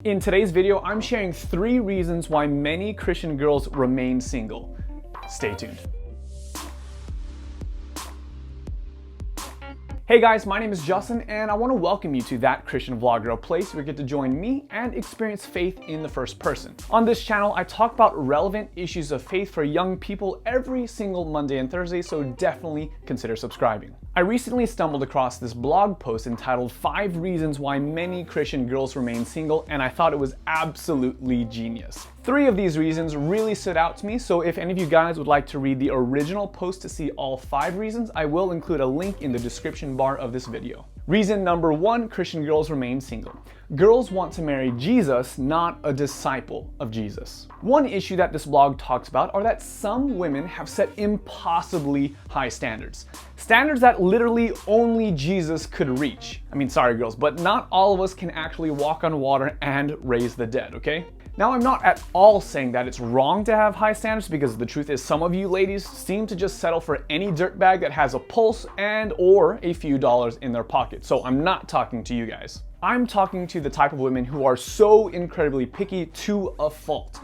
In today's video, I'm sharing 3 reasons why many Christian girls remain single. Stay tuned. Hey guys, my name is Justin and I want to welcome you to That Christian Vlogger, a place where you get to join me and experience faith in the first person. On this channel, I talk about relevant issues of faith for young people every single Monday and Thursday, so definitely consider subscribing. I recently stumbled across this blog post entitled 5 Reasons Why Many Christian Girls Remain Single, and I thought it was absolutely genius. 3 of these reasons really stood out to me, so if any of you guys would like to read the original post to see all 5 reasons, I will include a link in the description bar of this video. Reason number 1, Christian girls remain single. Girls want to marry Jesus, not a disciple of Jesus. One issue that this blog talks about are that some women have set impossibly high standards. Standards that literally only Jesus could reach. I mean, sorry girls, but not all of us can actually walk on water and raise the dead, okay? Now, I'm not at all saying that it's wrong to have high standards, because the truth is some of you ladies seem to just settle for any dirtbag that has a pulse and or a few dollars in their pocket. So I'm not talking to you guys. I'm talking to the type of women who are so incredibly picky to a fault.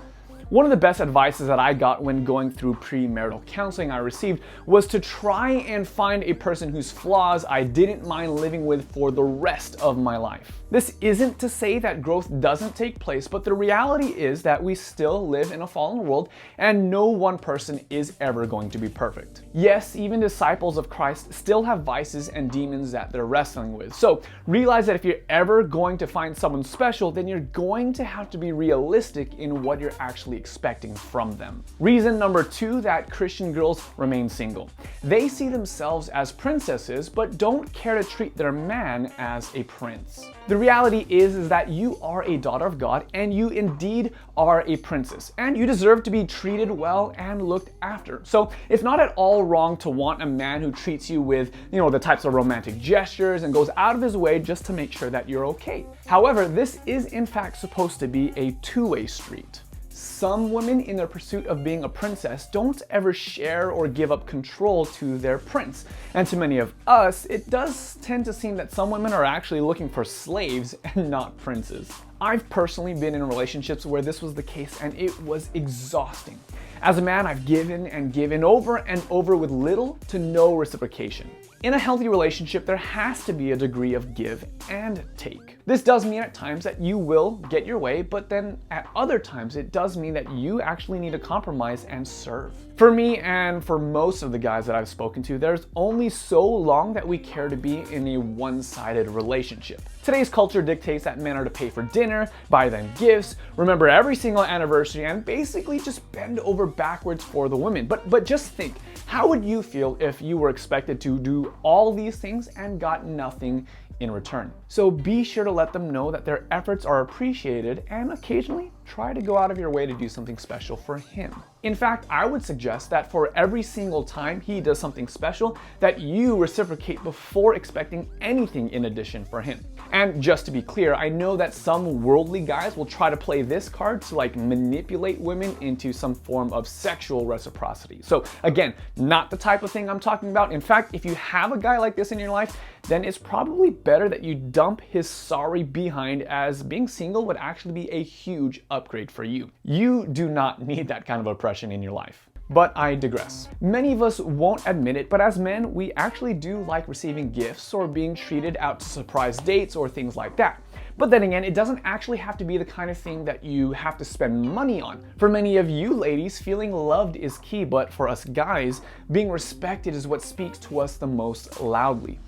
One of the best advices that I got when going through premarital counseling I received was to try and find a person whose flaws I didn't mind living with for the rest of my life. This isn't to say that growth doesn't take place, but the reality is that we still live in a fallen world and no one person is ever going to be perfect. Yes, even disciples of Christ still have vices and demons that they're wrestling with. So realize that if you're ever going to find someone special, then you're going to have to be realistic in what you're actually expecting from them. Reason number 2 that Christian girls remain single. They see themselves as princesses, but don't care to treat their man as a prince. The reality is that you are a daughter of God and you indeed are a princess, and you deserve to be treated well and looked after. So it's not at all wrong to want a man who treats you with, the types of romantic gestures and goes out of his way just to make sure that you're okay. However, this is in fact supposed to be a two-way street. Some women in their pursuit of being a princess don't ever share or give up control to their prince. And to many of us, it does tend to seem that some women are actually looking for slaves and not princes. I've personally been in relationships where this was the case and it was exhausting. As a man, I've given and given over and over with little to no reciprocation. In a healthy relationship, there has to be a degree of give and take. This does mean at times that you will get your way, but then at other times it does mean that you actually need to compromise and serve. For me and for most of the guys that I've spoken to, there's only so long that we care to be in a one-sided relationship. Today's culture dictates that men are to pay for dinner, buy them gifts, remember every single anniversary, and basically just bend over backwards for the women. But just think, how would you feel if you were expected to do all these things and got nothing in return? So be sure to let them know that their efforts are appreciated and occasionally try to go out of your way to do something special for him. In fact, I would suggest that for every single time he does something special, that you reciprocate before expecting anything in addition for him. And just to be clear, I know that some worldly guys will try to play this card to manipulate women into some form of sexual reciprocity. So again, not the type of thing I'm talking about. In fact, if you have a guy like this in your life, then it's probably better that you dump his sorry behind, as being single would actually be a huge upgrade for you. You do not need that kind of oppression in your life. But I digress. Many of us won't admit it, but as men, we actually do like receiving gifts or being treated out to surprise dates or things like that. But then again, it doesn't actually have to be the kind of thing that you have to spend money on. For many of you ladies, feeling loved is key, but for us guys, being respected is what speaks to us the most loudly.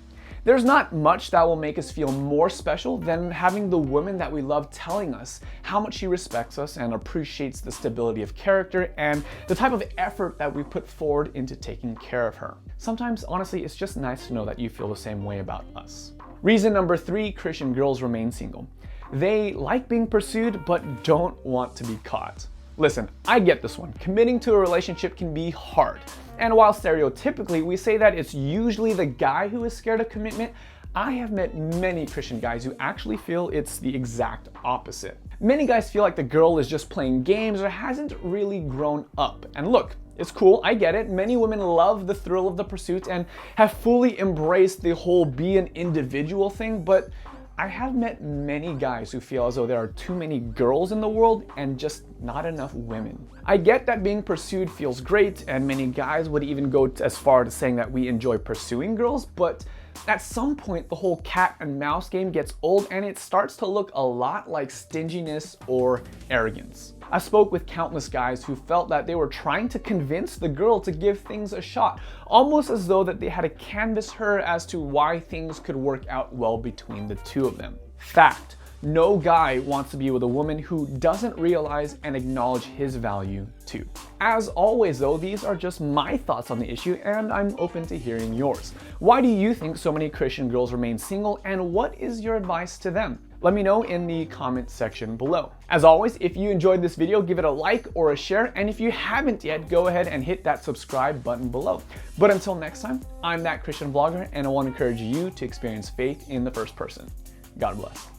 There's not much that will make us feel more special than having the woman that we love telling us how much she respects us and appreciates the stability of character and the type of effort that we put forward into taking care of her. Sometimes, honestly, it's just nice to know that you feel the same way about us. Reason number 3, Christian girls remain single. They like being pursued but don't want to be caught. Listen, I get this one. Committing to a relationship can be hard. And while stereotypically we say that it's usually the guy who is scared of commitment, I have met many Christian guys who actually feel it's the exact opposite. Many guys feel like the girl is just playing games or hasn't really grown up. And look, it's cool, I get it. Many women love the thrill of the pursuit and have fully embraced the whole be an individual thing, but I have met many guys who feel as though there are too many girls in the world and just not enough women. I get that being pursued feels great, and many guys would even go as far as saying that we enjoy pursuing girls, but at some point the whole cat and mouse game gets old and it starts to look a lot like stinginess or arrogance. I spoke with countless guys who felt that they were trying to convince the girl to give things a shot, almost as though that they had to canvass her as to why things could work out well between the two of them. Fact. No guy wants to be with a woman who doesn't realize and acknowledge his value too. As always though, these are just my thoughts on the issue and I'm open to hearing yours. Why do you think so many Christian girls remain single, and what is your advice to them? Let me know in the comment section below. As always, if you enjoyed this video, give it a like or a share, and if you haven't yet, go ahead and hit that subscribe button below. But until next time, I'm That Christian Vlogger, and I want to encourage you to experience faith in the first person. God bless.